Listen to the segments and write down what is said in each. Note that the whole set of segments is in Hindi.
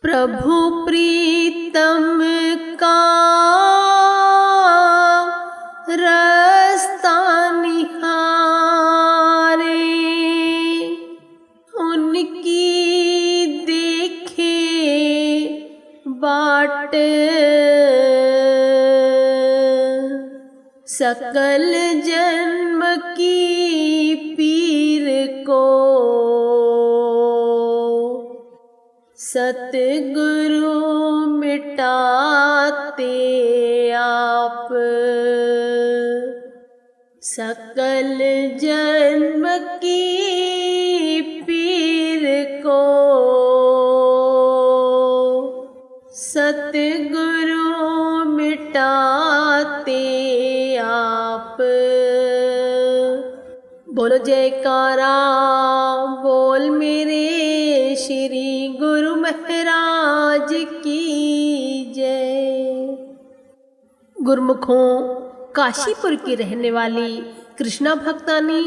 प्रभु प्रीतम का रास्ता निहारे, उनकी देखे बाट सकल जन्म की पीर को सतगुरु मिटाते आप। सकल जन्म की पीर को सतगुरु मिटाते आप। बोलो जयकारा बोल मेरे श्री गुरु महाराज की जय। गुरुमुखों, काशीपुर की रहने वाली कृष्णा भक्तानी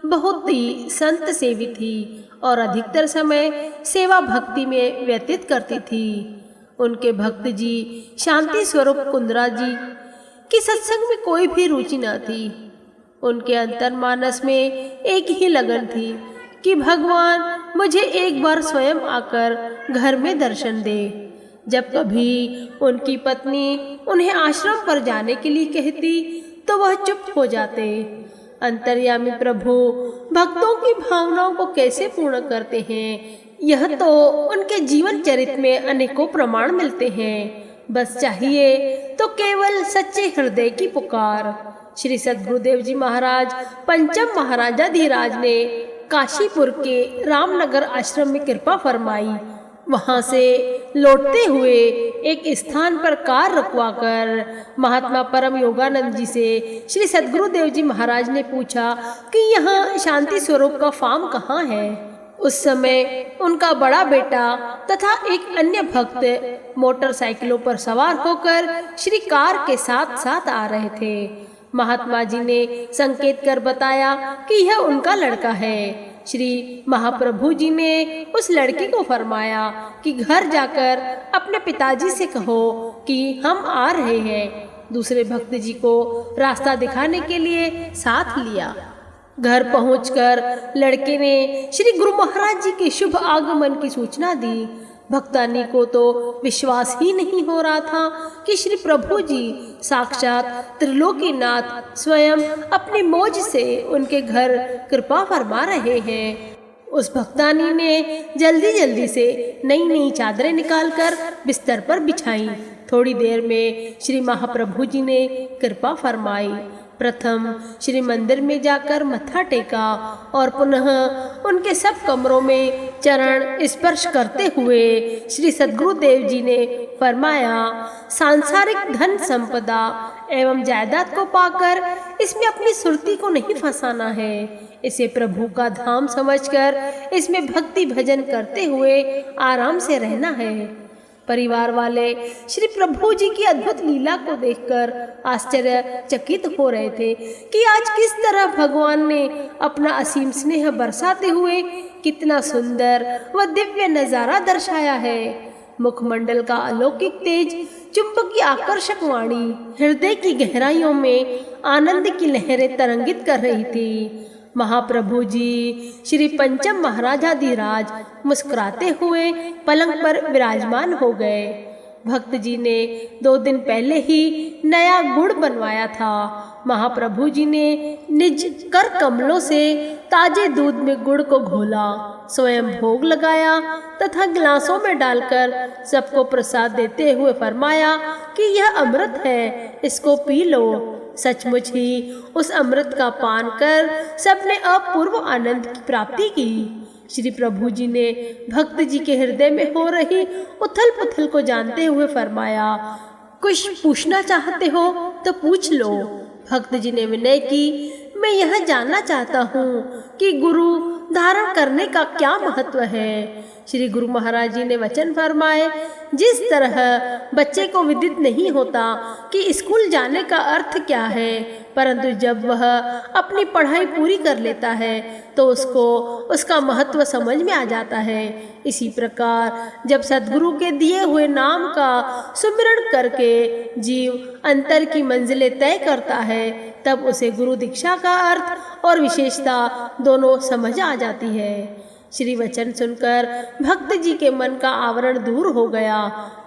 बहुत ही संत सेवी थी और अधिकतर समय सेवा भक्ति में व्यतीत करती थी। उनके भक्त जी शांति स्वरूप कुंदरा जी की सत्संग में कोई भी रुचि न थी। उनके अंतर्मानस में एक ही लगन थी कि भगवान मुझे एक बार स्वयं आकर घर में दर्शन दे। जब कभी उनकी पत्नी उन्हें आश्रम पर जाने के लिए कहती तो वह चुप हो जाते। अंतर्यामी प्रभु भक्तों की भावनाओं को कैसे पूर्ण करते हैं, यह तो उनके जीवन चरित्र में अनेकों प्रमाण मिलते हैं। बस चाहिए तो केवल सच्चे हृदय की पुकार। श्री सद्गुरुदेव जी महाराज पंचम महाराजाधिराज ने काशीपुर के रामनगर आश्रम में कृपा फरमाई। वहां से लौटते हुए एक स्थान पर कार रुकवाकर महात्मा परम योगानंद जी से श्री सद्गुरुदेव जी महाराज ने पूछा कि यहाँ शांति स्वरूप का फार्म कहाँ है। उस समय उनका बड़ा बेटा तथा एक अन्य भक्त मोटरसाइकिलों पर सवार होकर श्री कार के साथ साथ आ रहे थे। महात्मा जी ने संकेत कर बताया कि यह उनका लड़का है। श्री महाप्रभु जी ने उस लड़के को फरमाया कि घर जाकर अपने पिताजी से कहो कि हम आ रहे हैं। दूसरे भक्त जी को रास्ता दिखाने के लिए साथ लिया। घर पहुंचकर लड़के ने श्री गुरु महाराज जी के शुभ आगमन की सूचना दी। भक्तानी को तो विश्वास ही नहीं हो रहा था कि श्री प्रभु जी साक्षात त्रिलोकीनाथ स्वयं अपनी मौज से उनके घर कृपा फरमा रहे हैं। उस भक्तानी ने जल्दी जल्दी से नई नई चादरें निकालकर बिस्तर पर बिछाई। थोड़ी देर में श्री महाप्रभु जी ने कृपा फरमाई। प्रथम श्री मंदिर में जाकर मत्था टेका और पुनः उनके सब कमरों में चरण स्पर्श करते हुए श्री सद्गुरुदेव जी ने फरमाया, सांसारिक धन संपदा एवं जायदाद को पाकर इसमें अपनी सुरती को नहीं फंसाना है। इसे प्रभु का धाम समझकर इसमें भक्ति भजन करते हुए आराम से रहना है। परिवार वाले श्री प्रभु जी की अद्भुत लीला को देखकर आश्चर्यचकित हो रहे थे कि आज किस तरह भगवान ने अपना असीम स्नेह बरसाते हुए कितना सुंदर व दिव्य नजारा दर्शाया है। मुखमंडल का अलौकिक तेज, चुंबक की आकर्षक वाणी हृदय की गहराइयों में आनंद की लहरें तरंगित कर रही थी। महाप्रभु जी श्री पंचम महाराजाधिराज मुस्कुराते हुए पलंग पर विराजमान हो गए। भक्त जी ने 2 दिन पहले ही नया गुड़ बनवाया था। महाप्रभु जी ने निज कर कमलों से ताजे दूध में गुड़ को घोला, स्वयं भोग लगाया तथा गिलासों में डालकर सबको प्रसाद देते हुए फरमाया कि यह अमृत है, इसको पी लो। सचमुच ही उस अमृत का पान कर सबने अपूर्व आनंद की प्राप्ति की। श्री प्रभु जी ने भक्त जी के हृदय में हो रही उथल पुथल को जानते हुए फरमाया, कुछ पूछना चाहते हो तो पूछ लो। भक्त जी ने विनय की, मैं यह जानना चाहता हूँ कि गुरु धारण करने का क्या महत्व है। श्री गुरु महाराज जी ने वचन फरमाए, जिस तरह बच्चे को विदित नहीं होता कि स्कूल जाने का अर्थ क्या है, परंतु जब वह अपनी पढ़ाई पूरी कर लेता है तो उसको उसका महत्व समझ में आ जाता है। इसी प्रकार जब सद्गुरु के दिए हुए नाम का सुमिरन करके जीव अंतर की मंजिलें तय करता है, तब उसे गुरु दीक्षा का अर्थ और विशेषता दोनों समझ आ जाती है। श्री वचन सुनकर भक्त जी के मन का आवरण दूर हो गया।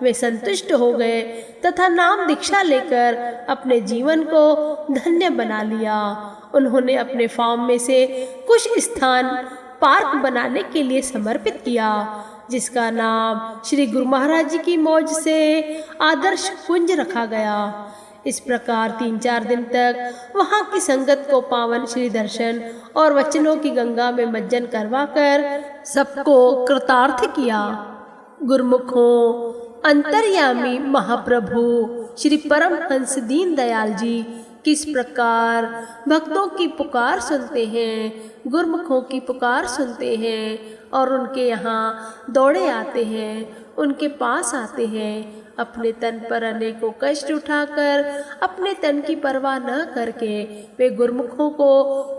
वे संतुष्ट हो गए तथा नाम दीक्षा लेकर अपने जीवन को धन्य बना लिया। उन्होंने अपने फार्म में से कुछ स्थान पार्क बनाने के लिए समर्पित किया, जिसका नाम श्री गुरु महाराज जी की मौज से आदर्श कुंज रखा गया। इस प्रकार 3-4 दिन तक वहाँ की संगत को पावन श्री दर्शन और वचनों की गंगा में मज्जन करवाकर सबको कृतार्थ किया। गुरुमुखों, अंतर्यामी महाप्रभु श्री परमहंस दीन दयाल जी किस प्रकार भक्तों की पुकार सुनते हैं, गुरुमुखों की पुकार सुनते हैं और उनके यहाँ दौड़े आते हैं, उनके पास आते हैं। अपने तन पर अनेकों कष्ट उठाकर अपने तन की परवाह न करके वे गुरुमुखों को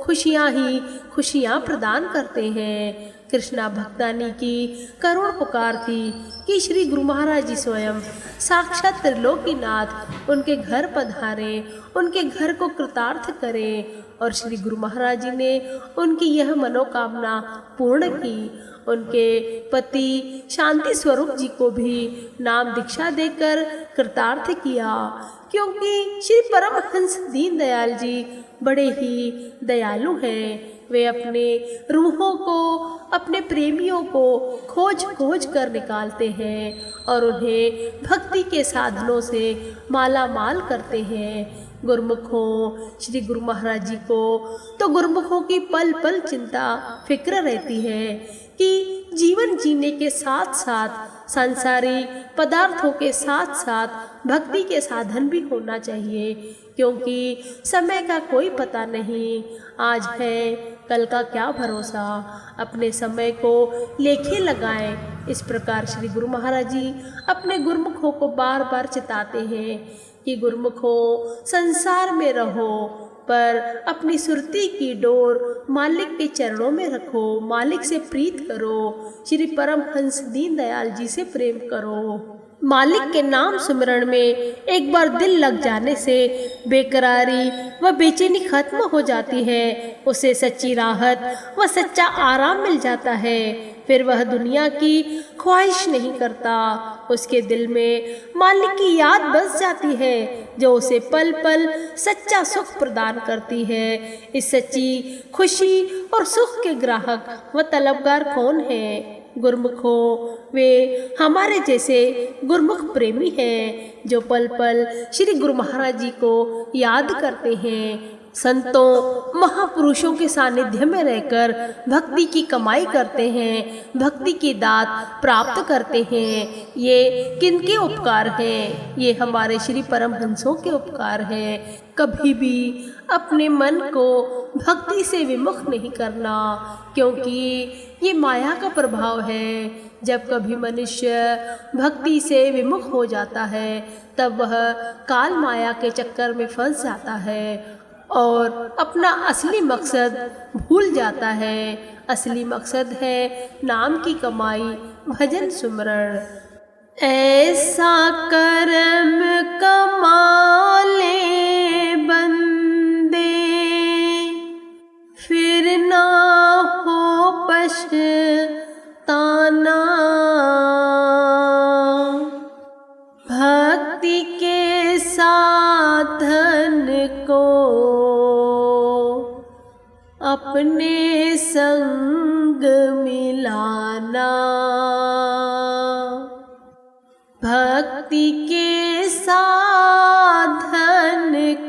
खुशियाँ ही खुशियाँ प्रदान करते हैं। कृष्णा भक्तानी की करुण पुकार थी कि श्री गुरु महाराज जी स्वयं साक्षात त्रिलोकीनाथ उनके घर पधारे, उनके घर को कृतार्थ करें, और श्री गुरु महाराज जी ने उनकी यह मनोकामना पूर्ण की। उनके पति शांति स्वरूप जी को भी नाम दीक्षा देकर कृतार्थ किया, क्योंकि श्री परमहंस दीन दयाल जी बड़े ही दयालु हैं। वे अपने रूहों को, अपने प्रेमियों को खोज खोज कर निकालते हैं और उन्हें भक्ति के साधनों से माला माल करते हैं। गुरुमुखों, श्री गुरु महाराज जी को तो गुरुमुखों की पल पल चिंता फिक्र रहती है कि जीवन जीने के साथ साथ सांसारिक पदार्थों के साथ साथ भक्ति के साधन भी होना चाहिए, क्योंकि समय का कोई पता नहीं। आज है, कल का क्या भरोसा। अपने समय को लेखे लगाएं। इस प्रकार श्री गुरु महाराज जी अपने गुरुमुखों को बार बार चिताते हैं कि गुरुमुखों, संसार में रहो पर अपनी सुरती की डोर मालिक के चरणों में रखो, मालिक से प्रीत करो, श्री परमहंस दीन दयाल जी से प्रेम करो। मालिक के नाम सुमिरन में एक बार दिल लग जाने से बेकरारी व बेचैनी खत्म हो जाती है। उसे सच्ची राहत व सच्चा आराम मिल जाता है। फिर वह दुनिया की ख्वाहिश नहीं करता। उसके दिल में मालिक की याद बस जाती है, जो उसे पल पल सच्चा सुख प्रदान करती है। इस सच्ची खुशी और सुख के ग्राहक व तलबगार कौन है? गुरुमुखों, वे हमारे जैसे गुरुमुख प्रेमी हैं, जो पल पल श्री गुरु महाराज जी को याद करते हैं। संतों, महापुरुषों के सानिध्य में रहकर भक्ति की कमाई करते हैं, भक्ति की दात प्राप्त करते हैं। ये किनके उपकार हैं? ये हमारे श्री परमहंसों के उपकार हैं। कभी भी अपने मन को भक्ति से विमुख नहीं करना, क्योंकि ये माया का प्रभाव है। जब कभी मनुष्य भक्ति से विमुख हो जाता है, तब वह काल माया के चक्कर में फंस जाता है और अपना असली मकसद भूल जाता है। असली मकसद है नाम की कमाई, भजन सुमरण। ऐसा कर्म कमा ले बंदे, फिर ना हो पछताना। भक्ति के साधन को अपने संग मिलाना। भक्ति के साधन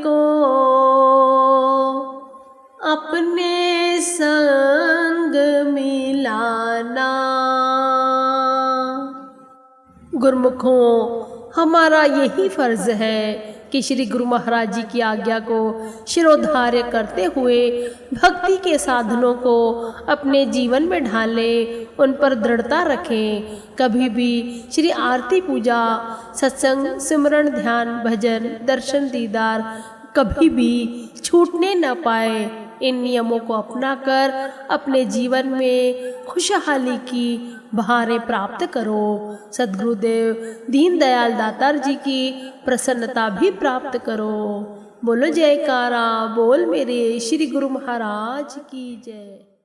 को अपने संग मिलाना। गुरुमुखों, हमारा यही फर्ज है कि श्री गुरु महाराज जी की आज्ञा को शिरोधार्य करते हुए भक्ति के साधनों को अपने जीवन में ढालें, उन पर दृढ़ता रखें। कभी भी श्री आरती पूजा, सत्संग, सिमरन, ध्यान, भजन, दर्शन, दीदार, कभी भी छूटने न पाए। इन नियमों को अपनाकर अपने जीवन में खुशहाली की बहारें प्राप्त करो। सद्गुरुदेव दीनदयाल दातार जी की प्रसन्नता भी प्राप्त करो। बोलो जयकारा बोल मेरे श्री गुरु महाराज की जय।